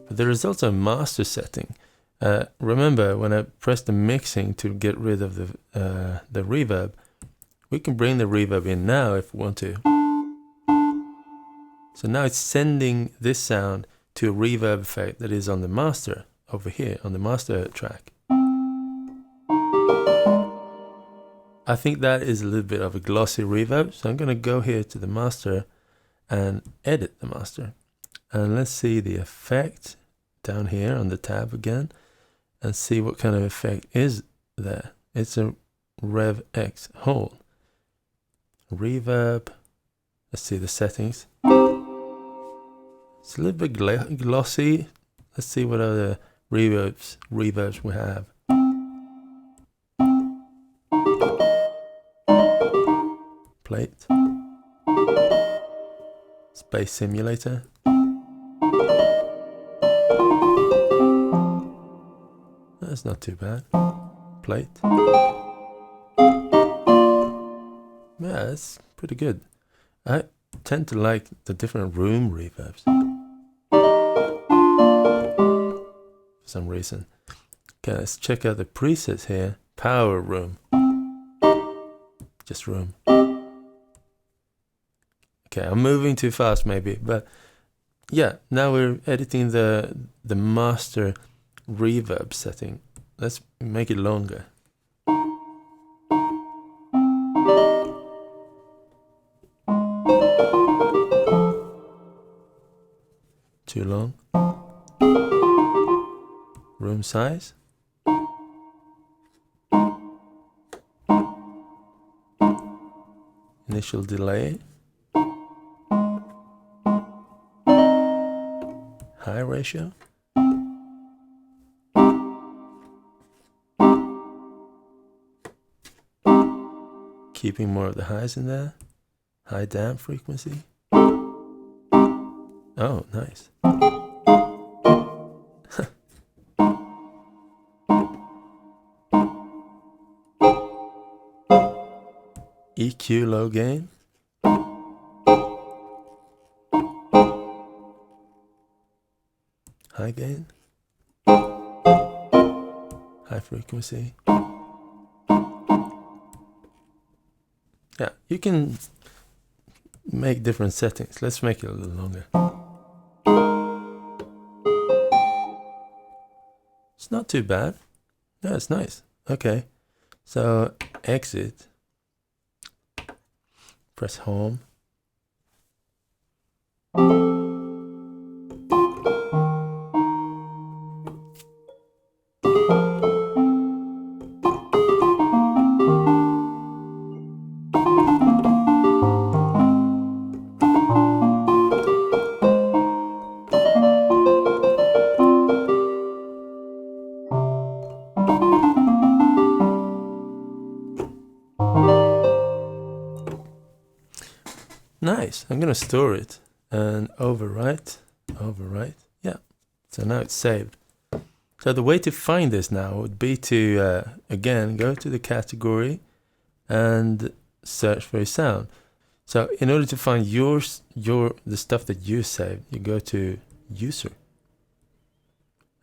But there is also a master setting. Remember, when I press the mixing to get rid of the reverb, we can bring the reverb in now if we want to. So now it's sending this sound to a reverb effect that is on the master over here, on the master track. I think that is a little bit of a glossy reverb, so I'm going to go here to the master and edit the master. And let's see the effect down here on the tab again, and see what kind of effect is there. It's a Rev X whole. Reverb. Let's see the settings. It's a little bit glossy. Let's see what other reverbs we have. Plate. Space Simulator. That's not too bad. Plate. Yeah, that's pretty good. I tend to like the different room reverbs for some reason. Okay, let's check out the presets here. Power room. Just room. Okay, I'm moving too fast maybe, but yeah, now we're editing the master reverb setting. Let's make it longer. Too long. Room size. Initial delay. High ratio. Keeping more of the highs in there. High damp frequency. Oh, nice. EQ low gain. High gain. High frequency. Yeah, you can make different settings. Let's make it a little longer. It's not too bad. No, it's nice. Okay, so exit. Press home. Nice. I'm going to store it and overwrite. Yeah. So now it's saved. So the way to find this now would be to, again, go to the category and search for a sound. So in order to find the stuff that you saved, you go to user.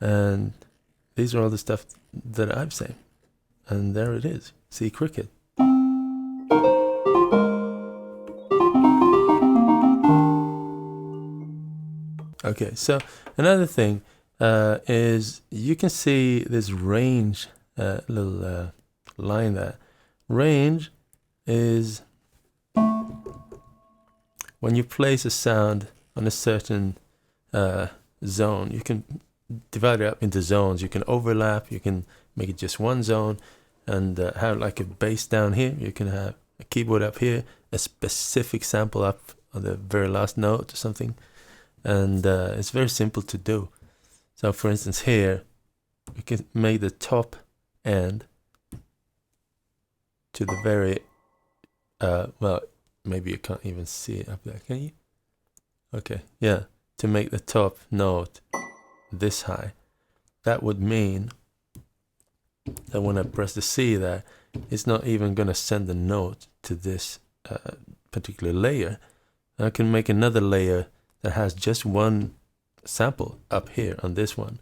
And these are all the stuff that I've saved. And there it is. See Cricket. Okay, so another thing is you can see this range little line there. Range is when you place a sound on a certain zone. You can divide it up into zones. You can overlap, you can make it just one zone and have like a bass down here. You can have a keyboard up here, a specific sample up on the very last note or something. And it's very simple to do. So for instance here, we can make the top end to the very, well, maybe you can't even see it up there, can you? Okay, yeah, to make the top note this high. That would mean that when I press the C there, it's not even going to send the note to this particular layer. I can make another layer that has just one sample up here on this one.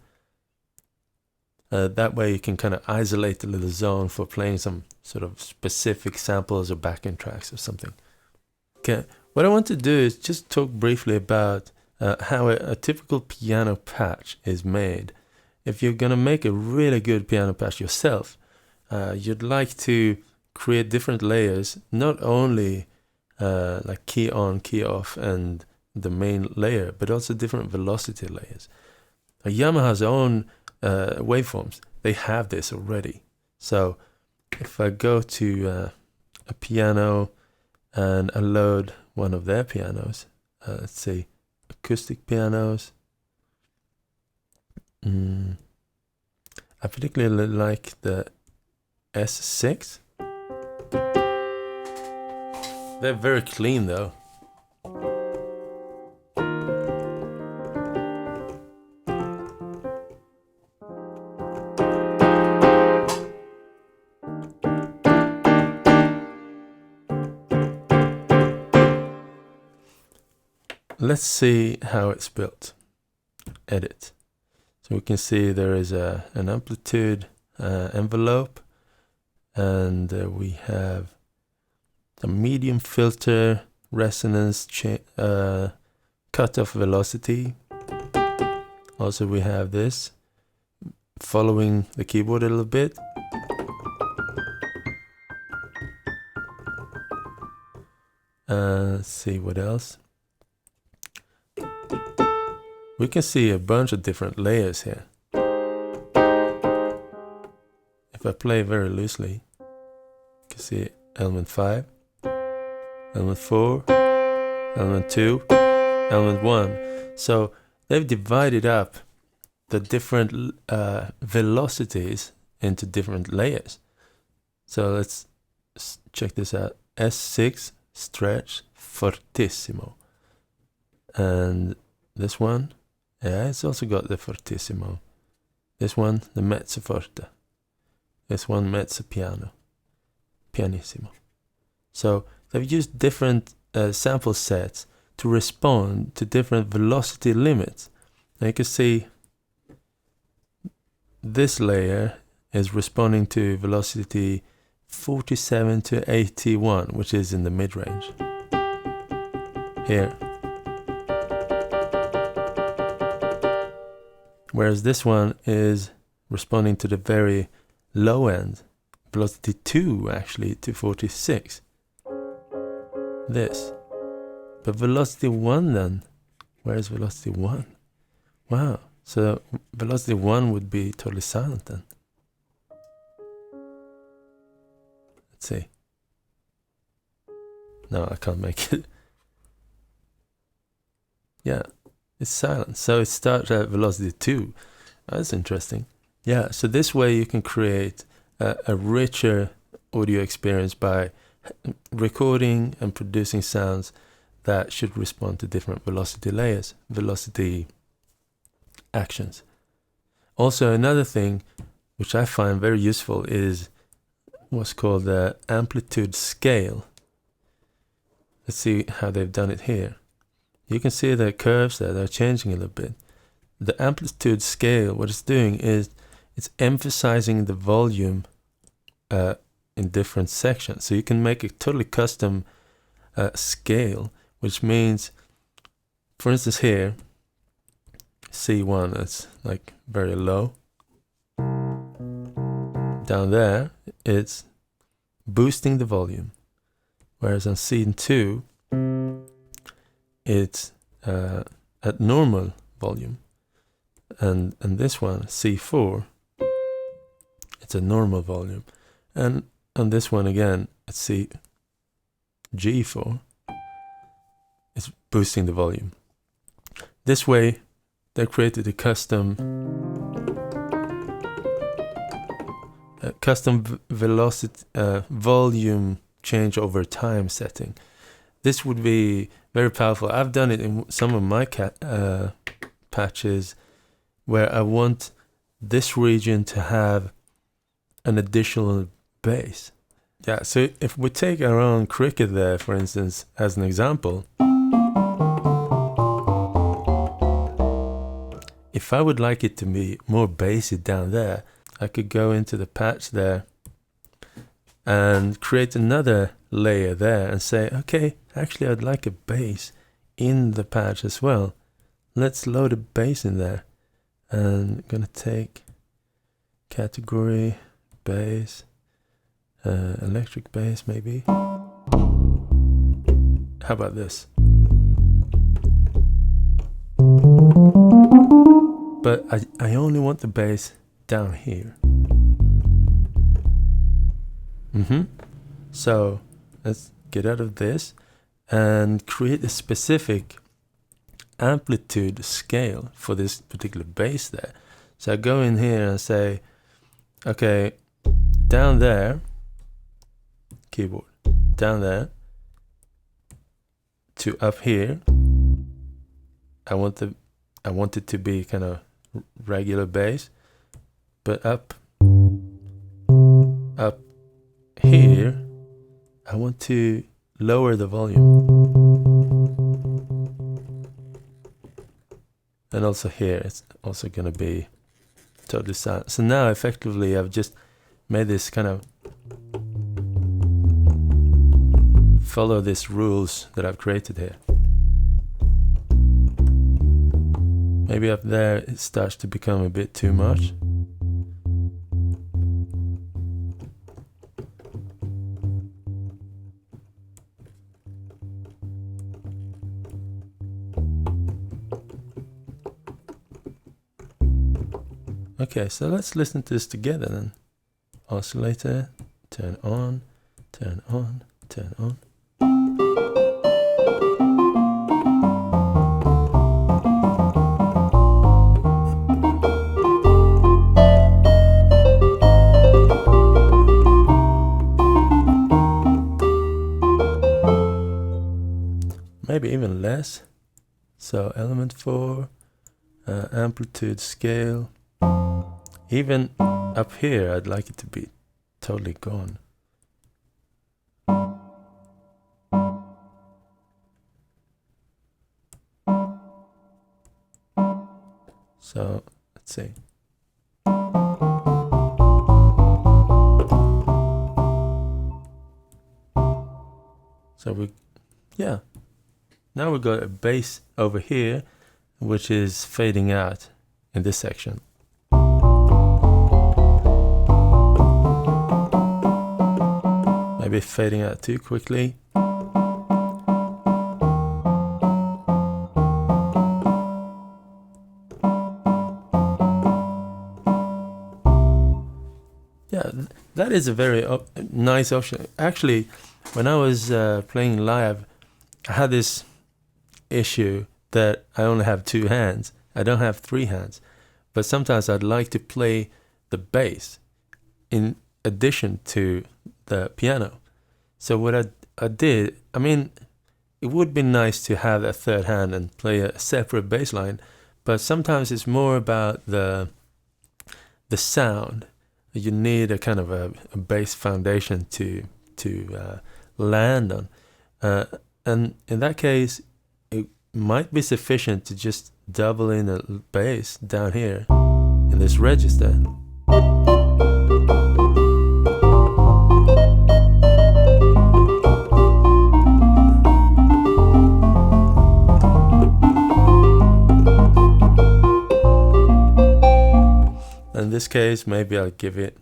That way you can kind of isolate the little zone for playing some sort of specific samples or backing tracks or something. Okay, what I want to do is just talk briefly about how a typical piano patch is made. If you're going to make a really good piano patch yourself, you'd like to create different layers, not only like key on, key off, and the main layer, but also different velocity layers. Yamaha's own waveforms, they have this already. So if I go to a piano and I load one of their pianos, let's say acoustic pianos. I particularly like the S6. They're very clean though. Let's see how it's built. Edit. So we can see there is an amplitude envelope, and we have a medium filter, resonance, cutoff velocity. Also we have this, following the keyboard a little bit. Let's see what else. We can see a bunch of different layers here. If I play very loosely, you can see element 5, element 4, element 2, element 1. So they've divided up the different velocities into different layers. So let's check this out. S6 stretch fortissimo. And this one, yeah, it's also got the fortissimo. This one, the mezzo forte. This one, mezzo piano. Pianissimo. So they've used different sample sets to respond to different velocity limits. Now you can see this layer is responding to velocity 47 to 81, which is in the mid-range. Here. Whereas this one is responding to the very low end, velocity 2 actually, to 46. This. But velocity 1 then, where is velocity 1? Wow, so velocity 1 would be totally silent then. Let's see. No, I can't make it. Yeah. It's silent, so it starts at velocity 2. That's interesting. Yeah, so this way you can create a richer audio experience by recording and producing sounds that should respond to different velocity layers, velocity actions. Also, another thing which I find very useful is what's called the amplitude scale. Let's see how they've done it here. You can see the curves there, they're changing a little bit. The amplitude scale, what it's doing is it's emphasizing the volume in different sections. So you can make a totally custom scale, which means, for instance here, C1, it's like very low. Down there, it's boosting the volume. Whereas on C2, it's at normal volume. And this one, C4, it's a normal volume. And on this one again, at G4, it's boosting the volume. This way, they created a custom velocity volume change over time setting. This would be very powerful. I've done it in some of my patches where I want this region to have an additional bass. Yeah, so if we take our own cricket there, for instance, as an example, if I would like it to be more bassy down there, I could go into the patch there and create another layer there and say, okay, actually I'd like a bass in the patch as well. Let's load a bass in there. And I'm gonna take category, bass, electric bass maybe. How about this? But I only want the bass down here. So let's get out of this and create a specific amplitude scale for this particular bass there. So I go in here and say, okay, down there, keyboard, down there to up here, I want it to be kind of regular bass, but up here, I want to lower the volume. And also here, it's also going to be totally silent. So now effectively I've just made this kind of follow these rules that I've created here. Maybe up there it starts to become a bit too much. Okay, so let's listen to this together then. Oscillator, turn on, turn on, turn on. Maybe even less. So element 4, amplitude scale. Even up here, I'd like it to be totally gone. So let's see. So now we've got a bass over here, which is fading out in this section. Maybe fading out too quickly. Yeah, that is a very nice option. Actually, when I was playing live, I had this issue that I only have 2 hands. I don't have 3 hands. But sometimes I'd like to play the bass in addition to the piano. So what I did, I mean, it would be nice to have a 3rd hand and play a separate bass line, but sometimes it's more about the sound. You need a kind of a bass foundation to land on. And in that case, it might be sufficient to just double in a bass down here in this register. this case, maybe I'll give it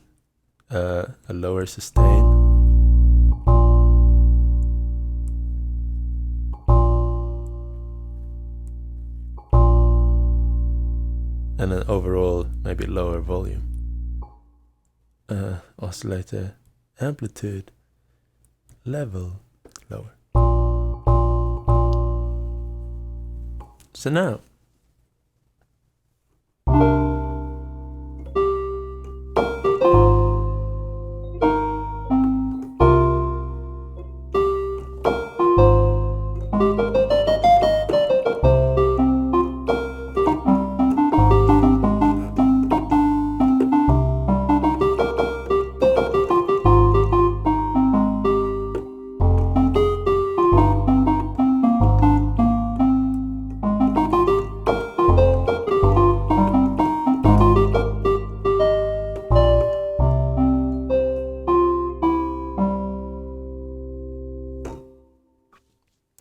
a lower sustain. And then overall, maybe lower volume. Oscillator amplitude level lower. So now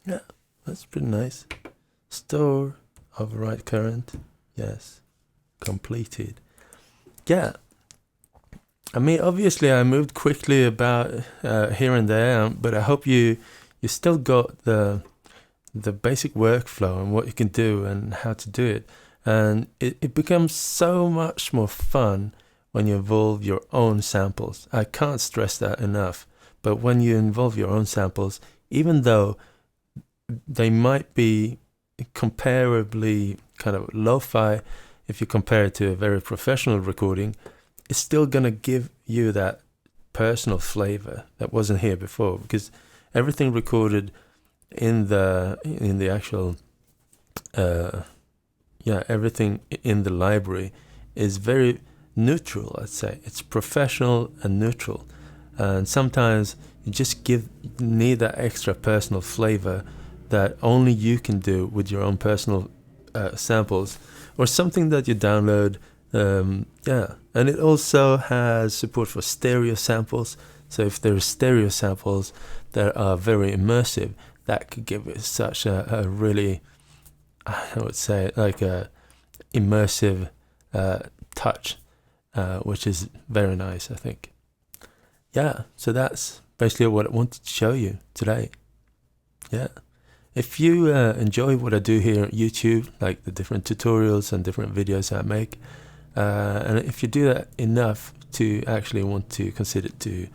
yeah, that's pretty nice. Store override current, yes, completed. Yeah, I mean, obviously I moved quickly about here and there, but I hope you still got the basic workflow and what you can do and how to do it. And it becomes so much more fun when you involve your own samples. I can't stress that enough. But when you involve your own samples, even though they might be comparably kind of lo-fi if you compare it to a very professional recording, it's still going to give you that personal flavor that wasn't here before, because everything recorded in the actual everything in the library is very neutral. I'd say it's professional and neutral, and sometimes you just need that extra personal flavor that only you can do with your own personal samples or something that you download. And it also has support for stereo samples. So if there are stereo samples that are very immersive, that could give it such a really, I would say, like a immersive touch, which is very nice, I think. Yeah, so that's basically what I wanted to show you today. Yeah. If you enjoy what I do here on YouTube, like the different tutorials and different videos I make, and if you do that enough to actually want to consider to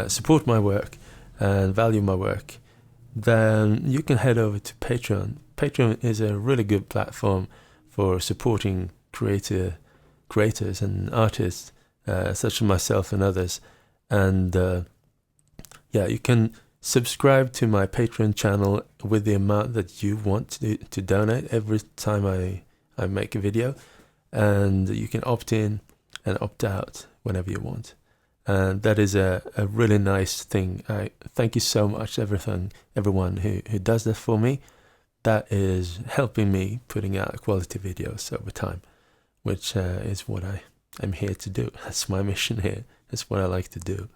support my work and value my work, then you can head over to Patreon. Patreon is a really good platform for supporting creators and artists such as myself and others. And you can subscribe to my Patreon channel with the amount that you want to donate every time I make a video, and you can opt in and opt out whenever you want. And that is a really nice thing. I thank you so much, everyone who does that for me. That is helping me putting out quality videos over time, which is what I'm here to do. That's my mission here. That's what I like to do.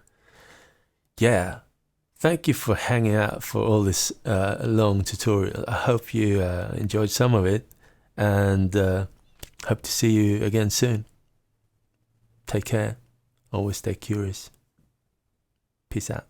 Yeah. Thank you for hanging out for all this long tutorial. I hope you enjoyed some of it, and hope to see you again soon. Take care. Always stay curious. Peace out.